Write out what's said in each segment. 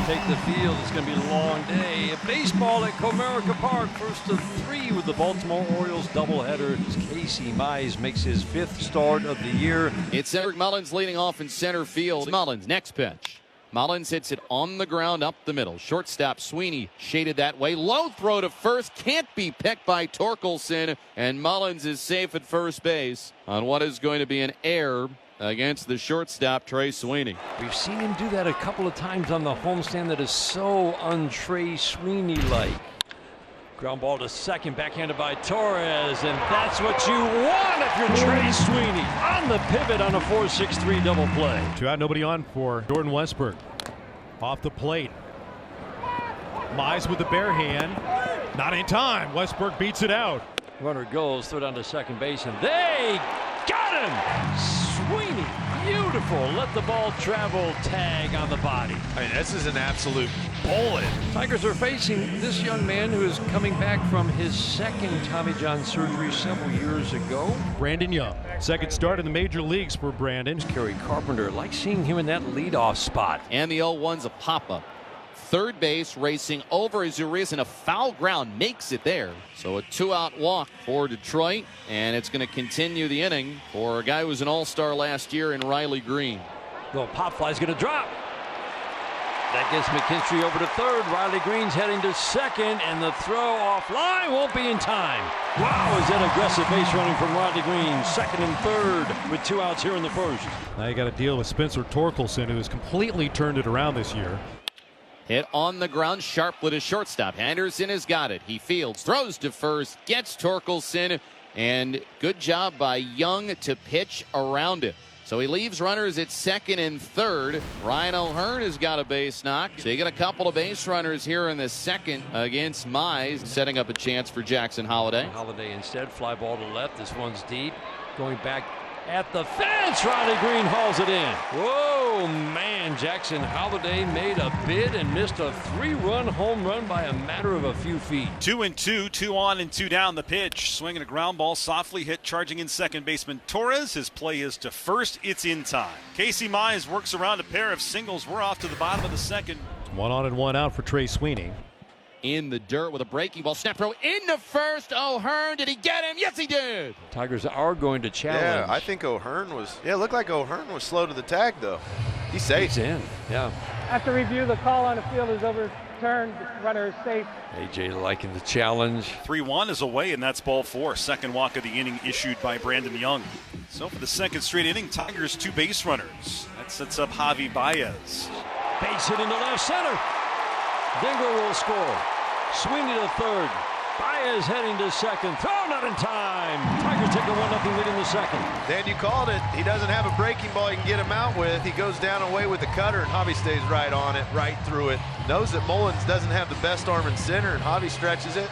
take the field. It's going to be a long day. Baseball at Comerica Park. First of 3 with the Baltimore Orioles doubleheader. Casey Báez makes his 5th start of the year. It's Eric Mullins leading off in center field. Mullins, next pitch. Mullins hits it on the ground up the middle. Shortstop Sweeney shaded that way. Low throw to first. Can't be picked by Torkelson. And Mullins is safe at first base on what is going to be an error against the shortstop, Trey Sweeney. We've seen him do that a couple of times on the homestand. That is so un-Trey Sweeney-like. Ground ball to second, backhanded by Torres, and that's what you want if you're Trey Sweeney. On the pivot on a 4-6-3 double play. 2 out, nobody on for Jordan Westburg. Off the plate. Mize with the bare hand. Not in time. Westburg beats it out. Runner goes, throw down to second base, and they got him! Sweeney, beautiful. Let the ball travel, tag on the body. I mean, this is an absolute bullet. Tigers are facing this young man who is coming back from his 2nd Tommy John surgery several years ago. Brandon Young. 2nd start in the major leagues for Brandon. Kerry Carpenter, like seeing him in that leadoff spot. And the 0-1's a pop-up. Third base racing over as Urias in a foul ground, makes it there. So a 2-out walk for Detroit, and it's going to continue the inning for a guy who was an all-star last year in Riley Green. The pop fly's going to drop. That gets McKinstry over to third. Riley Green's heading to second, and the throw offline won't be in time. Wow, is that aggressive base running from Riley Green. 2nd and 3rd with 2 outs here in the 1st. Now you got to deal with Spencer Torkelson, who has completely turned it around this year. Hit on the ground, sharp with his shortstop. Henderson has got it. He fields, throws to first, gets Torkelson, and good job by Young to pitch around it. So he leaves runners at 2nd and 3rd. Ryan O'Hearn has got a base knock. So you get a couple of base runners here in the 2nd against Mize, setting up a chance for Jackson Holliday. Holliday instead, fly ball to left. This one's deep. Going back at the fence, Riley Green hauls it in. Whoa, man, Jackson Holliday made a bid and missed a 3-run home run by a matter of a few feet. 2-2, 2 on and 2 down. The pitch, swinging a ground ball, softly hit, charging in second baseman Torres. His play is to first. It's in time. Casey Mize works around a pair of singles. We're off to the bottom of the 2nd. 1 on and 1 out for Trey Sweeney. In the dirt with a breaking ball, snap throw into first. O'Hearn, did he get him? Yes, he did. Tigers are going to challenge. Yeah, I think O'Hearn was. Yeah, it looked like O'Hearn was slow to the tag, though. He's safe. He's in. Yeah. After review, the call on the field is overturned. Runner is safe. AJ liking the challenge. 3-1 is away, and that's ball 4. 2nd walk of the inning issued by Brandon Young. So for the 2nd straight inning, Tigers 2 base runners. That sets up Javy Báez. Base hit into left center. Dinger will score. Sweeney to 3rd. Báez heading to 2nd. Throw not in time. Tigers take a 1-0 lead in the 2nd. Dan, you called it. He doesn't have a breaking ball he can get him out with. He goes down away with the cutter, and Javy stays right on it, right through it. Knows that Mullins doesn't have the best arm in center, and Javy stretches it.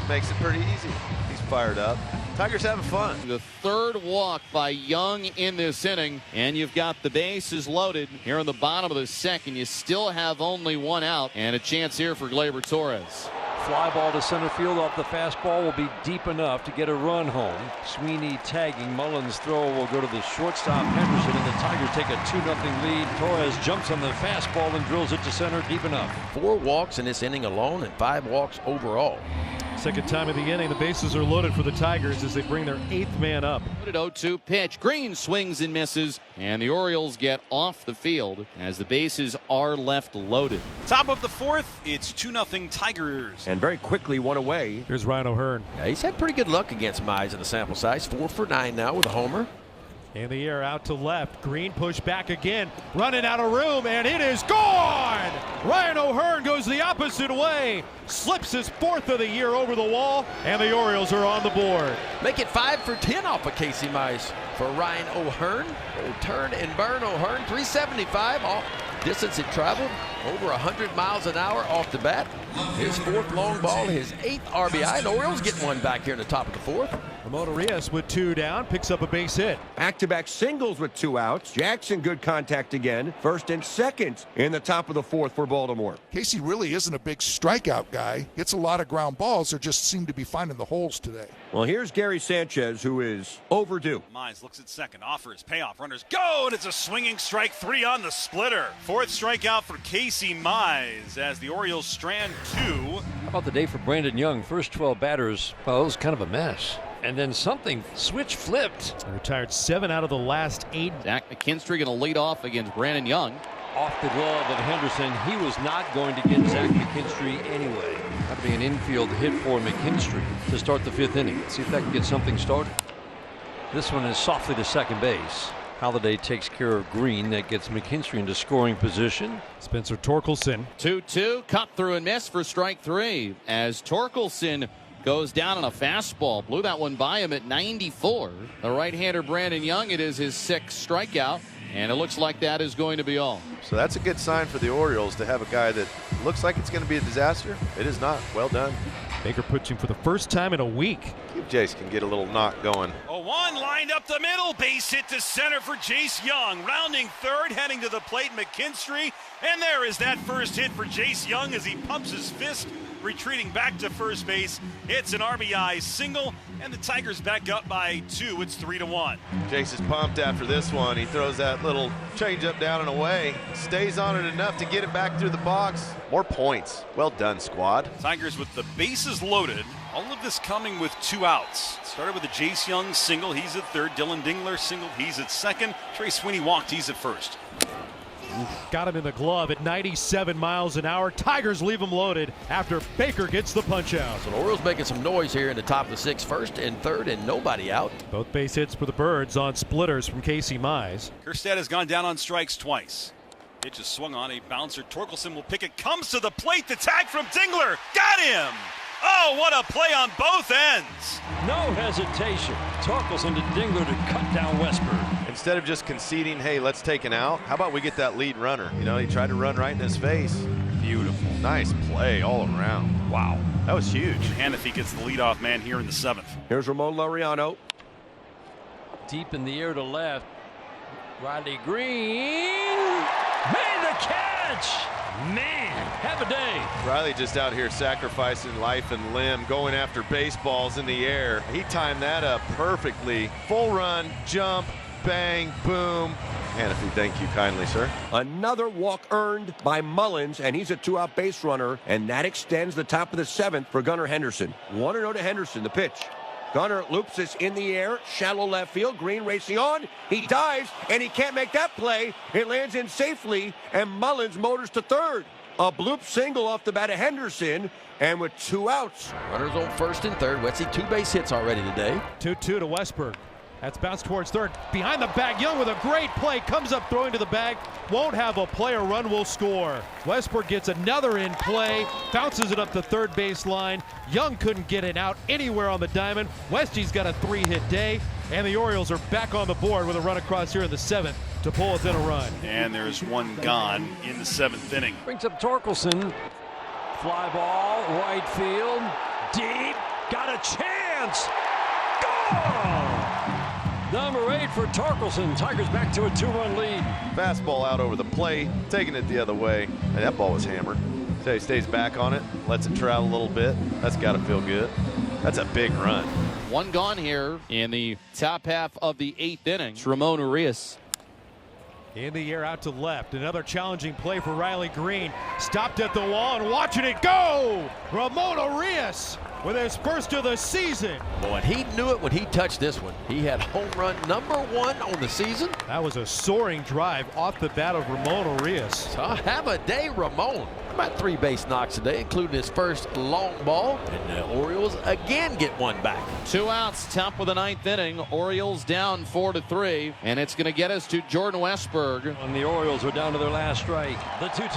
Makes it pretty easy. He's fired up. Tigers having fun. The 3rd walk by Young in this inning, and you've got the bases loaded here in the bottom of the 2nd. You still have only 1 out, and a chance here for Gleyber Torres. Fly ball to center field off the fastball will be deep enough to get a run home. Sweeney tagging. Mullins' throw will go to the shortstop Henderson, and the Tigers take a 2-0 lead. Torres jumps on the fastball and drills it to center deep enough. 4 walks in this inning alone and 5 walks overall. 2nd time of the inning. The bases are loaded for the Tigers as they bring their 8th man up. 0-2 pitch. Green swings and misses, and the Orioles get off the field as the bases are left loaded. Top of the 4th, it's 2-0 Tigers. And very quickly 1 away. Here's Ryan O'Hearn. Yeah, he's had pretty good luck against Mize in the sample size. 4 for 9 now with a homer. In the air, out to left. Green push back again. Running out of room, and it is gone! Ryan O'Hearn goes the opposite way. Slips his 4th of the year over the wall, and the Orioles are on the board. Make it 5 for 10 off of Casey Mize for Ryan O'Hearn. Turn and burn O'Hearn. 375 off distance it traveled. Over 100 miles an hour off the bat. His 4th long ball, his 8th RBI. The Orioles getting one back here in the top of the 4th. Ramon Arias with 2 down, picks up a base hit. Back-to-back singles with 2 outs. Jackson, good contact again. First and second in the top of the 4th for Baltimore. Casey really isn't a big strikeout guy. Hits a lot of ground balls. They just seem to be finding the holes today. Well, here's Gary Sanchez, who is overdue. Mize looks at second, offers, payoff, runners go, and it's a swinging strike 3 on the splitter. 4th strikeout for Casey Mize as the Orioles strand 2. How about the day for Brandon Young? First 12 batters, well, it was kind of a mess. And then something switch flipped. He retired 7 out of the last 8. Zach McKinstry going to lead off against Brandon Young. Off the glove of Henderson. He was not going to get Zach McKinstry anyway. That'd be an infield hit for McKinstry to start the 5th inning. See if that can get something started. This one is softly to second base. Holiday takes care of Green. That gets McKinstry into scoring position. Spencer Torkelson. 2-2, cut through and miss for strike 3 as Torkelson goes down on a fastball. Blew that one by him at 94. The right-hander Brandon Young, it is his 6th strikeout, and it looks like that is going to be all. So that's a good sign for the Orioles to have a guy that looks like it's going to be a disaster. It is not. Well done. Baker pitching for the first time in a week. Jace can get a little knock going. 0-1 lined up the middle, base hit to center for Jace Young. Rounding third, heading to the plate, McKinstry. And there is that first hit for Jace Young as he pumps his fist, retreating back to first base. It's an RBI single, and the Tigers back up by 2. It's 3-1. Jace is pumped after this one. He throws that little changeup down and away. Stays on it enough to get it back through the box. More points. Well done, squad. Tigers with the bases loaded. All of this coming with 2 outs. Started with a Jace Young single. He's at third. Dylan Dingler singled. He's at second. Trey Sweeney walked. He's at first. Got him in the glove at 97 miles an hour. Tigers leave him loaded after Baker gets the punch out. So the Orioles making some noise here in the top of the 6th, first and third, and nobody out. Both base hits for the Birds on splitters from Casey Mize. Kjerstad has gone down on strikes twice. Pitch is swung on, a bouncer. Torkelson will pick it. Comes to the plate. The tag from Dingler. Got him! Oh, what a play on both ends! No hesitation. Torkelson to Dingler to cut down Westberg. Instead of just conceding, hey, let's take an out, how about we get that lead runner? You know, he tried to run right in his face. Beautiful. Nice play all around. Wow. That was huge. Hannafy gets the leadoff man here in the 7th. Here's Ramon Laureano. Deep in the air to left. Riley Green made the catch. Man, have a day. Riley just out here sacrificing life and limb, going after baseballs in the air. He timed that up perfectly. Full run, jump, bang, boom. Hannafy, thank you kindly, sir. Another walk earned by Mullins, and he's a 2-out base runner, and that extends the top of the 7th for Gunnar Henderson. 1-0 to Henderson, the pitch. Gunnar loops this in the air, shallow left field. Green racing on. He dives, and he can't make that play. It lands in safely, and Mullins motors to third. A bloop single off the bat of Henderson, and with 2 outs. Runners on first and third. Wetsy 2 base hits already today. 2-2 to Westberg. That's bounced towards third. Behind the bag, Young with a great play. Comes up throwing to the bag. Won't have a play. A run will score. Westberg gets another in play. Bounces it up the third base line. Young couldn't get it out anywhere on the diamond. Westy's got a 3-hit day. And the Orioles are back on the board with a run across here in the 7th to pull within a run. And there's one gone in the 7th inning. Brings up Torkelson. Fly ball, right field. Deep. Got a chance. Goal! Number 8 for Torkelson. Tigers back to a 2-1 lead. Fastball out over the plate, taking it the other way. And that ball was hammered. So he stays back on it, lets it travel a little bit. That's got to feel good. That's a big run. One gone here in the top half of the 8th inning. It's Ramon Arias. In the air out to left. Another challenging play for Riley Green. Stopped at the wall and watching it go. Ramon Arias with his first of the season. Boy, he knew it when he touched this one. He had home run number 1 on the season. That was a soaring drive off the bat of Ramon Arias. So have a day, Ramon. About 3 base knocks today, including his first long ball. And the Orioles again get one back. 2 outs, top of the 9th inning. Orioles down 4-3, and it's going to get us to Jordan Westberg. And the Orioles are down to their last strike. The 2-2.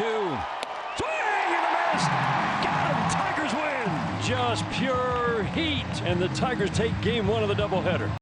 Swing and a miss. Got him. Tigers win. Just pure heat. And the Tigers take game 1 of the doubleheader.